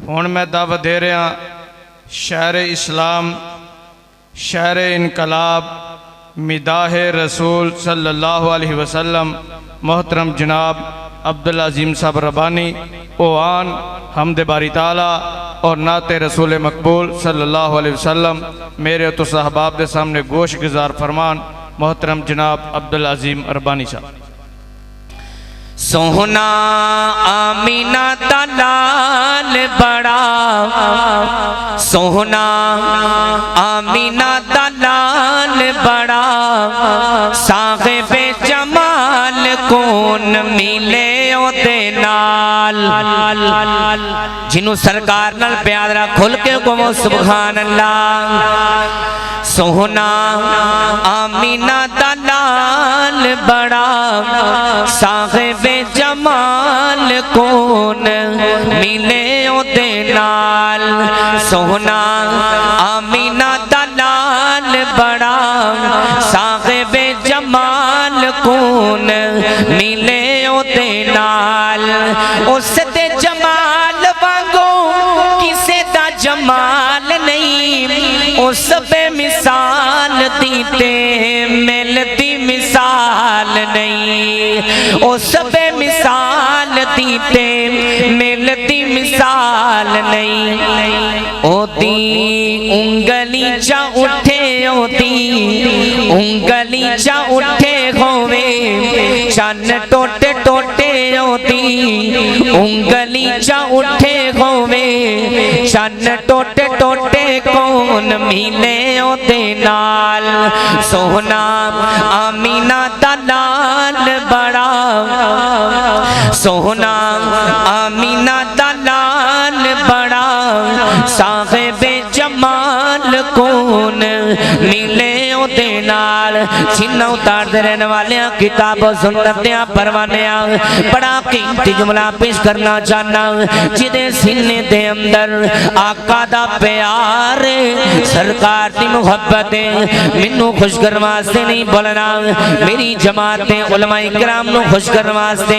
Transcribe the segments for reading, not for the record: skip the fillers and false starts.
ہن میں دعوت دے رہا شہر اسلام، شہر انقلاب، مداح رسول صلی اللہ علیہ وسلم محترم جناب عبدالعظیم صاحب ربانی اوان حمد باری تعالیٰ اور نعت رسول مقبول صلی اللہ علیہ وسلم میرے تو صحباب دے سامنے گوش گزار فرمان محترم جناب عبدالعظیم ربانی صاحب۔ سونا آمینہ دا لال بڑا، سونا آمینہ دا لال بڑا، صاحب جمال کون ملے او دے نال، جنہوں سرکار نال پیار را کھل کے کہو سبحان اللہ۔ سونا آمینہ دا لال بڑا، صاحب جمال کون ملے او دے نال، سونا آمینہ دا لال بڑا، صاحب جمال کون ملے او دے نال، اس دے جمال وانگو کسے دا جمال نہیں، اس بے مثال دیتے ملتی مثال نہیں، اس بے مثال دیتے ملتی مثال نہیں، او دی انگلی چا اٹھے، او دی انگلی چا اٹھے ہوئے چن ٹوٹے ٹوٹے، او دی انگلی چا اٹھے ہوئے چن ٹوٹے ٹوٹے کون ملے او دے نال، سونا آمینہ دا لال بڑا، سونا آمینہ دا لال بڑا، صاحب جمال کون ملے او دے نال، سینہ اتار دے رہنے والیاں کتاب و سنتیاں پروانیاں بڑا قیمتی جملہ پیش کرنا چاہنا، جدے سینے دے اندر آقا دا پیار سرکار دی محبت منو خوش کرواستے نہیں بولنا، میری جماعت علماء اکرام نو خوش کرواستے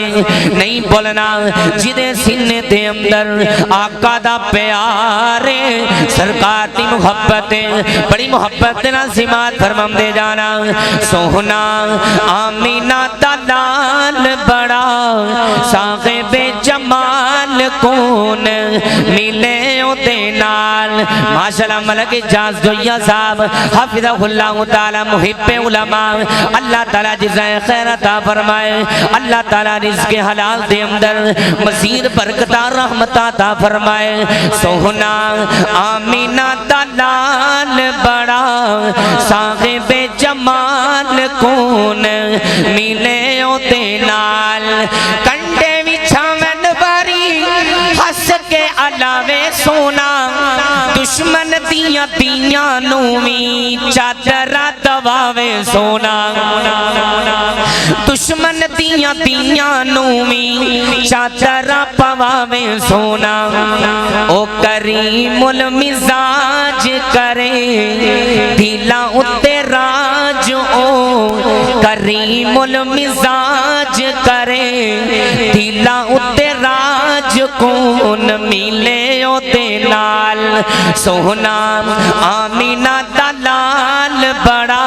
نہیں بولنا، جدے سینے دے اندر آقا دا پیار سرکار دی محبت بڑی محبت نازمات فرمم دے جانا، سونا آمینہ دا لال بڑا، صاحب جمال کون ملے او دے نال، ماشاءاللہ ملک اجاز دویا صاحب حافظہ اللہ تعالی محب علماء، اللہ تعالی جزائے خیر عطا فرمائے، اللہ تعالی رزق حلال دے اندر مزید برکتہ رحمت عطا فرمائے، سونا آمینہ دا لال بڑا، صاحب جمال کون ملے او دے نال، کنڈے وچھاون باری ہس کے علاوے سونا، دشمن دیاں دیاں نومی چادرہ دواوے سونا، دشمن دیاں دیاں نومی چادرہ پواوے سونا، او کریم المزاج کرے دھیلا اتے راج، او کریم المزاج کرے دھیلا اتے راج کون ملے او دے نال، سونا آمینہ دا لال بڑا،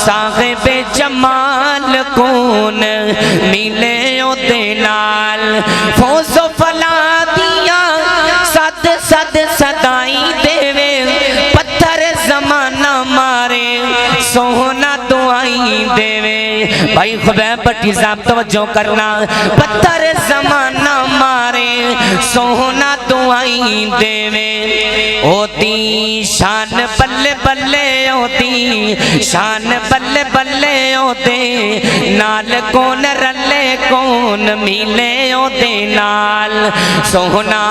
صاحب جمال کون ملے او دے نال، فوز و فلا دیا صد صد صدائی دے پتھر زمانہ مارے سونا دعائی دے، بھائی خبیب بٹی صاحب توجہ کرنا، پتھر زمانہ مارے سونا دعائی دے، ہوتی شان بلے بلے، ہوتی شان بلے بلے ہوتے، نال کون رلے کون ملے او دے نال، سونا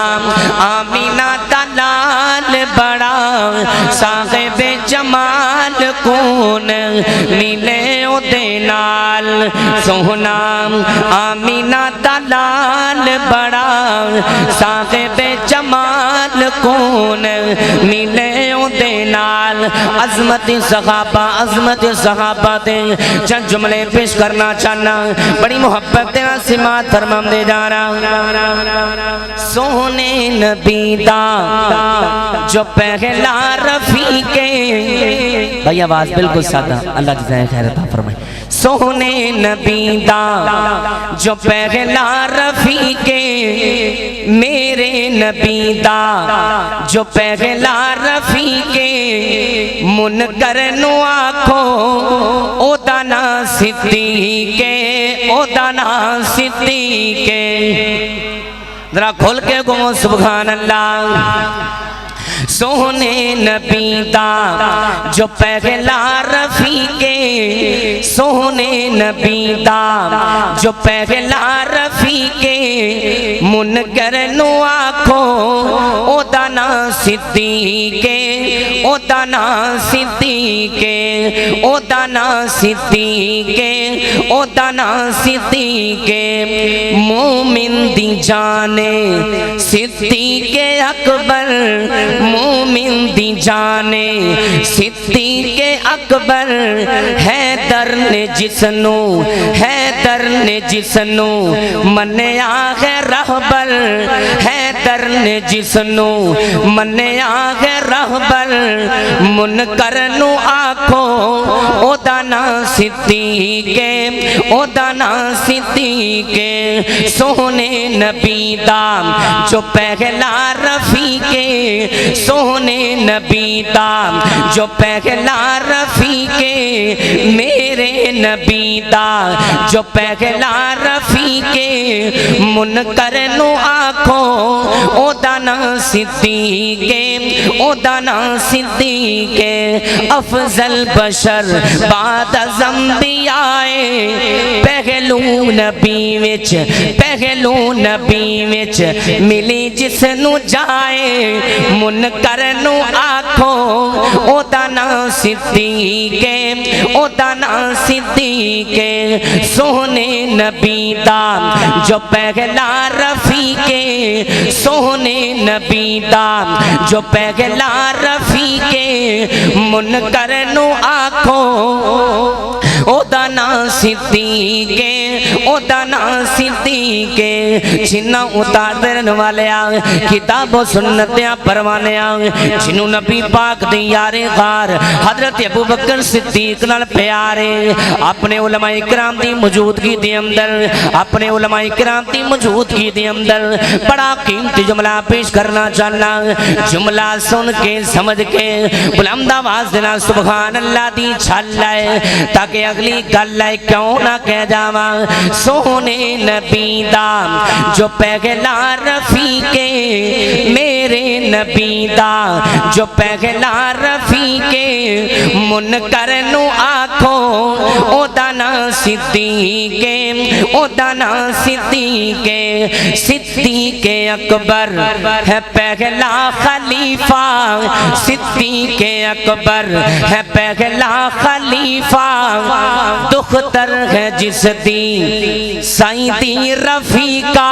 آمینہ دا لال بڑا، صاحب جمال کون ملے او دے نال سونا آمینہ دا لال بڑا صاحب جمال کون ملے دے نال عظمت صحابہ دے چند جملے پیش کرنا چاہنا بڑی محبت دے سمات فرمام دے جانا سونے نبی دا جو پہلا رفیق بھائی آواز بالکل سادہ اللہ جزائے خیر عطا فرمائے سونے نبی دا جو پہلا رفیق میرے نبی دا جو پہلا رفیق منکر نو آکھو او دانا صدیق او دانا صدیق ذرا کھول کے گو سبحان اللہ سونے نبی دا جو پہلا رفیق سونے نبی دا جو پہلا رفیق منکر نو آکھو او دانا صدیق او دانا صدیق او دانا صدیق او دانا صدیق مومن دی جانے صدیق اکبر مومن دی جانے صدیق اکبر حیدر نے جسنو منیا ہے رہبر حیدر نے جسنو منیا ہے رہبر منکر نو آکھو او دانا صدیق او دانا صدیق سونے نبی دا جو پہلا رفیق سونے نبی دا جو پہلا رفیق میرے نبی دا جو پہلا رفیق منکر نو آکھو او دانا صدیق او دانا صدیق افضل بشر بعد از انبیاء پہلو نبی وچ ملی جس نو جائے منکر نو آکھو او دانا صدیق او دانا صدیق سونے نبی دا جو پہلا رفیق سونے نبی دا جو پہلا رفیق منکر نو آکھو او دانا صدیق او دانا صدیق جنہ اتار درن والیا کتاب و سنتیاں پروانیاں جنہوں نبی پاک دی یار غار حضرت ابو بکر صدیق نال پیارے اپنے علماء اکرام دی موجودگی دی اندر اپنے علماء اکرام دی موجودگی دی اندر بڑا قیمتی جملہ پیش کرنا چاہنا جملہ سن کے سمجھ کے بلند آواز دینا سبحان اللہ دی چھل لائے تاکہ اگلی گل لائے کیوں نہ کہہ جاواں سونے نبی دا جو پہلا رفیق میرے نبی دا جو پہلا رفیق منکر نو آکھو او دانا صدیق او دانا صدیق صدیق اکبر ہے پہلا خلیفہ صدیق اکبر ہے پہلا خلیفہ دختر ہے جس دی سائیدی رفیقہ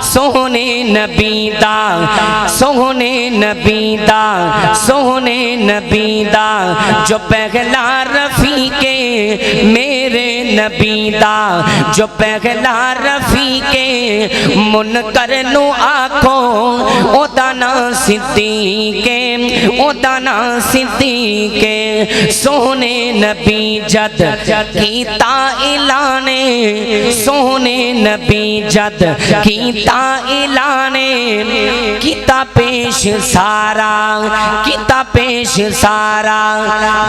سونے نبی دا سونے نبی دا سونے نبی دا جو پہلا رفیق میرے نبی دا جو پہلا رفیق منکر نو آکھو او دانا صدیق او دانا صدیق سونے نبی جد کیتا اعلانے سونے نبی جد کیتا اعلانے کیتا پیش سارا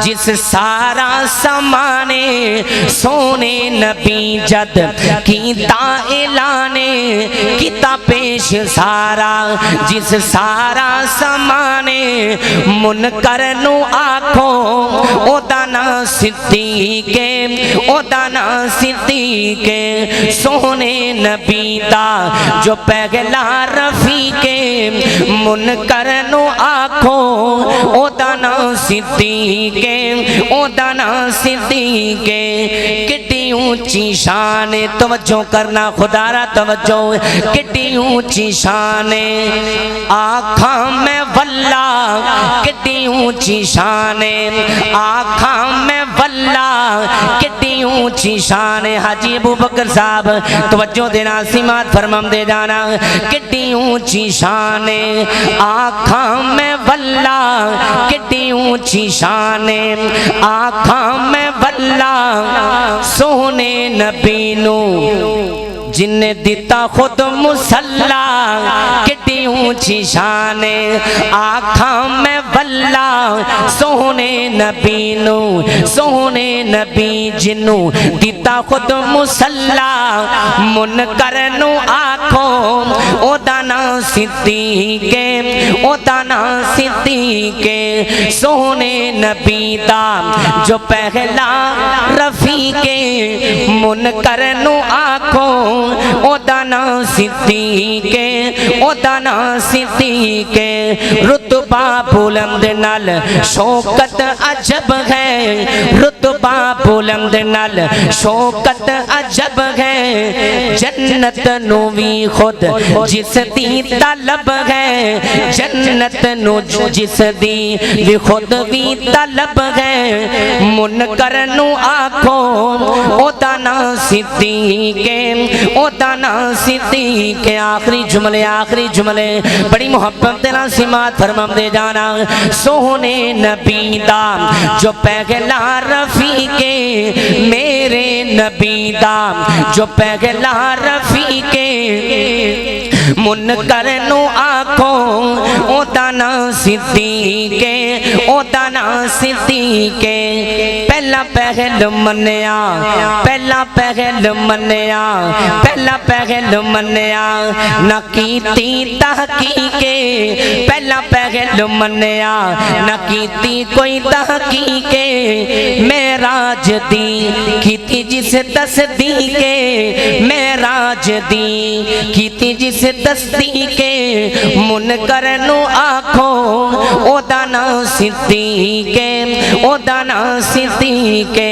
جس سارا سمانے سونے نبی جد کیتا اعلانے کیتا پیش سارا جس سارا سمانے منکر نو آکھو او دانا صدیقے او دانا صدیقے سونے نبی دا جو پہلا رفیقے منکر نو آکھو او دانا صدیقے او دانا صدیقے کٹی اونچی شان توجہ کرنا خدا را توجہ کٹی اونچی شان آنکھاں میں واللہ کٹی اونچی شان آنکھاں میں واللہ کٹی اونچی شان حاجی ابو بکر صاحب توجہ دینا سماعت فرمام دے جانا کٹی اونچی شان آنکھاں میں واللہ کٹی اونچی شان آنکھاں میں واللہ سونے نبی نو جن نے دیتا خود مسلح کٹی اونچی شان آنکھاں میں واللہ سونے نبی نو سونے نبی جنو دیتا خود مسلح منکر نو آکھو او دانا صدیقے او دانا صدیقے سونے نبی دا جو پہلا رفیقے منکر نو آکھو او دانا صدیقے او دانا صدیقے رتبہ بلند نال شوکت عجب ہے رتبہ بلند نال شوکت عجب ہے جنت نوی خود جس دی طلب ہے جنت نو جس دی بھی خود بھی طلب ہے منکر نو آکھو او دانا صدیقے او دانا صدیقے آخری جملے بڑی محبت دینا سماعت فرمام دے جانا سونے نبی دا جو پہلا رفیقے میرے نبی دا جو پہلا رفیقے منکر نو آکھو او دانا صدیقے او دانا صدیقے پہلا پہل منیا پہلا پہل منیا پہلا پہل منیا نہ کیتی تحقیقے پہلا پہل منیا نہ کیتی کوئی تحقیقے معراج دی کیتی جس تصدیقے معراج دی کیتی جس تصدیقے منکر نو آکھو او دانا صدیقے او دانا صدیقے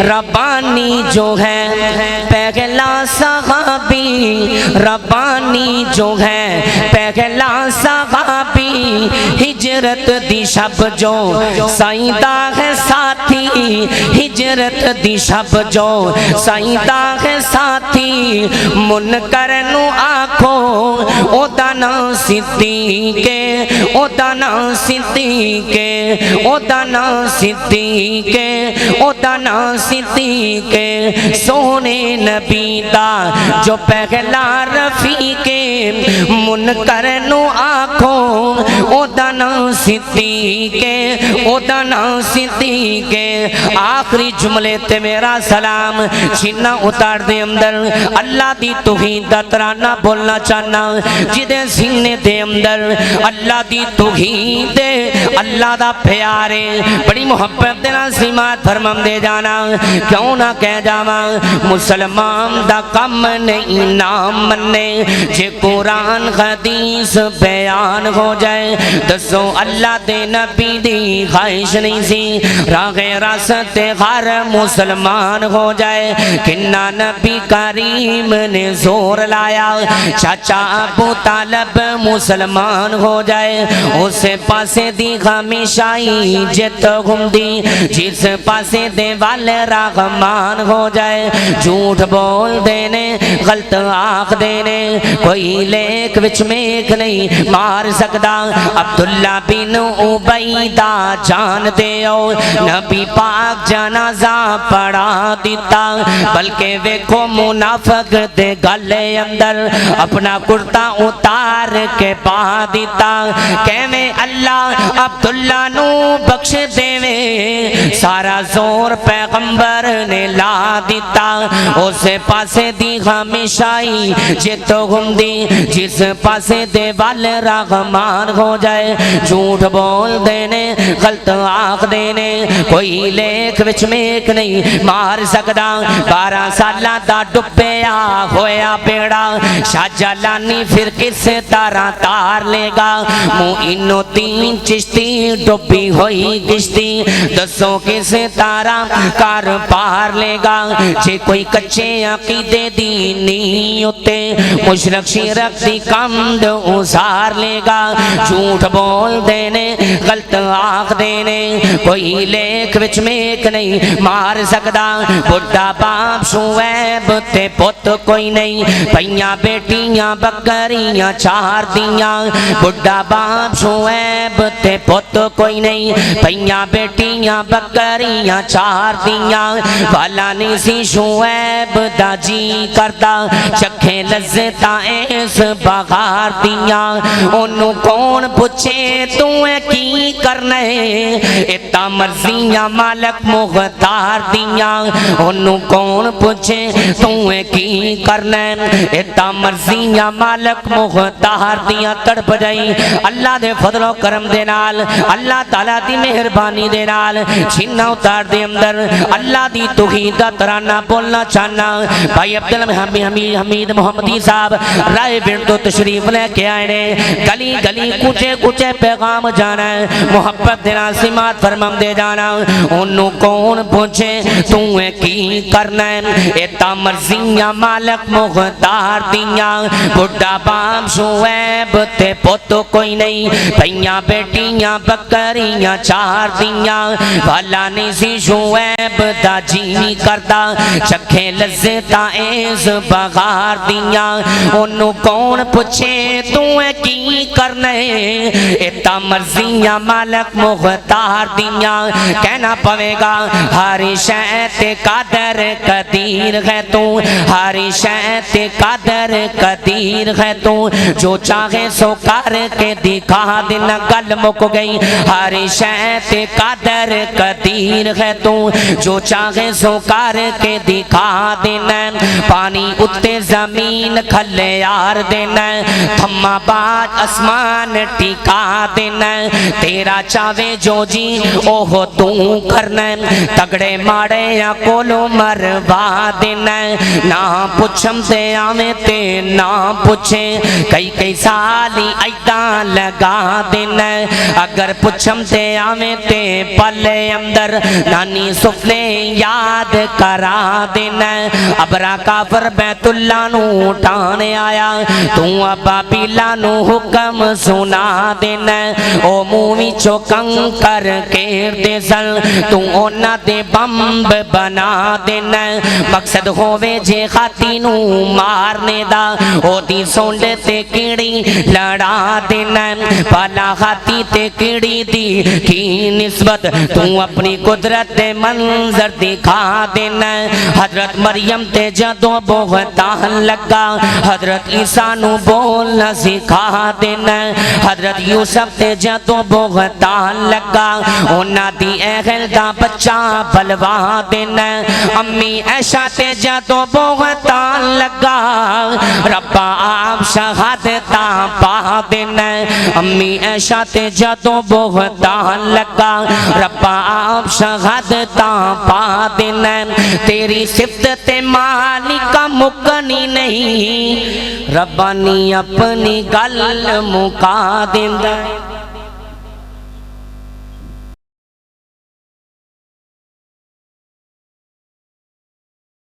ربانی جو ہے پہلا صحابی ربانی جو ہے پہلا صحابی ہجرت دی شب جو سائیدہ ہے ساتھی ہجرت دی شب جو سائیدہ ہے ساتھی منکر نو آکھو او دانا صدیقے او دانا صدیقے او دانا صدیقے او دانا صدیقے سونے نبی دا جو پہلا رفیقے منکر نو آکھو او دانا صدیقے او دانا صدیقے آخری جملے تے میرا سلام چھنا اتار دے اندر اللہ دی توحید دا ترانہ بولنا چاہنا جدے سینے دے اندر اللہ دی توحید دے اللہ دا پیارے بڑی محبت دینا سماعت فرمام دے جانا کیوں نہ کہہ جاما مسلمان دا کم نہیں نام مننے جے قرآن حدیث بیان ہو جائے دسو اللہ دے نبی دی خواہش نہیں سی راہ راست ہر مسلمان ہو جائے کنہ نبی کریم نے زور لایا چاچا ابو طالب مسلمان ہو جائے اسے پاسے دی ہمیشائی جت ہم دی جس پاسے دے والے رحمان ہو جائے جھوٹ بول دینے غلط آخ دینے کوئی لیک وچ میک نہیں مار سکدا عبداللہ بن عبیدہ جان دیو نبی پاک جنازہ پڑھا دیتا بلکہ ویکھو منافق دے گلے اندر اپنا کرتا اتار کے پا دیتا کہویں اللہ عبداللہ نو بخش دیویں سارا زور پیغمبر نے لا دیتا اسے پاسے دی ہمیشائی جتو گھومدی جس پاسے دے وال رحمان ہو جائے جھوٹ بول دینے غلط آنکھ دینے کوئی لیک وچ میک نہیں مار سکدا 12 سالہ دا ڈبیا ہویا پیڑا شاہ جلانی پھر کس طرح تار لے گا معین الدین چشتی ڈبی ہوئی کشتی دسو کس طرح کار پار لے گا جے کوئی کچے عقیدے دینی ہوتے مشرک شرک دی کمد ازار لے گا جھوٹ بول دینے غلط آنکھ دینے کوئی لیک وچ میک نہیں مار سکدا بڑھا باپ شعیب تے پت کوئی نہیں پئیاں بیٹیاں بکریاں چار دیاں بڑھا باپ شعیب تے پت کوئی نہیں پئیاں بیٹیاں بکریاں چار دیاں والا نہیں سی شعیب دا جی کردا چکھے لذتاں اس بغار دیاں انہوں کون پوچھے تو کی کرنے اتا مرضیاں مالک مختار دیاں انہوں کون پوچھے تو کی کرنے اتا مرضیاں مالک مختار دیاں تڑپ جائیں اللہ دے فضل و کرم دے نال اللہ تعالیٰ دی مہربانی دے نال چھنا اتار دے اندر اللہ دی توحید دا ترانہ بولنا چاہنا بھائی عبدالحمید محمدی صاحب رائے بن تو تشریف لے کے آئے نے گلی گلی کچے کچے پیغام جانا ہے محبت دینا سمات فرمم دے جانا انہوں کون پوچھے تو کی کرنا ہے اتا مرضیاں مالک مختار دیاں بڑھا باپ شعیب تے پتو کوئی نہیں پئیاں بیٹیاں بکریاں چار دیاں والا نہیں سی شعیب دا جی کردا چکھے لذتاں اس بغار دیاں انہوں کون پوچھے تو کی کرنے اتا مرضیاں مالک مختار دیاں کہنا پوے گا ہر شے تے قادر قدیر ہے تو ہر شے تے قادر قدیر ہے تو جو چاہے سو کر کے دکھا دینا گل مک گئی ہر شے تے قادر قدیر ہے تو جو چاہے سو کر کے دکھا دینا پانی اتے زمین کھلے یار دینا تھما بات اسمان ٹکا دینا تیرا چاہے جو جی اوہ تو کرنا تگڑے ماڑے یا کولو مروا دینا نہ پوچھم تے آمیں تے نہ پوچھے کئی کئی سالی ایدان لگا دینا اگر پوچھم تے آمیں تے پلے اندر نانی سفلے یاد کرا دینا ابرا کافر بیت اللہ نو اٹھانے آیا تو ابا بیلا نو حکم سنا دینا او مووی چو کنکر کیر دے سل تو اونا دے بمب بنا دینا مقصد ہووے جے خاتی نو مارنے دا او دی سونڈ تے کیڑی لڑا دینا پالا خاتی تے کیڑی دی کی نسبت تو اپنی قدرت دے منظر دکھا دینا حضرت مریم تے جدو بہتان لگا حضرت عیسیٰ نو بولنا سکھا دینا حضرت یوسف تے جدو بہتان لگا اونا دی اہل دا بچہ بلوا دینا امی عائشہ تے جدو بہتان لگا ربا آپ شہادتاں پا دینا امی عائشہ تے جدو بہتان لگا ربا آپ شہادتاں پا دینا تیری صفت مالی کا مکنی نہیں ربانی اپنی گل مکا دینا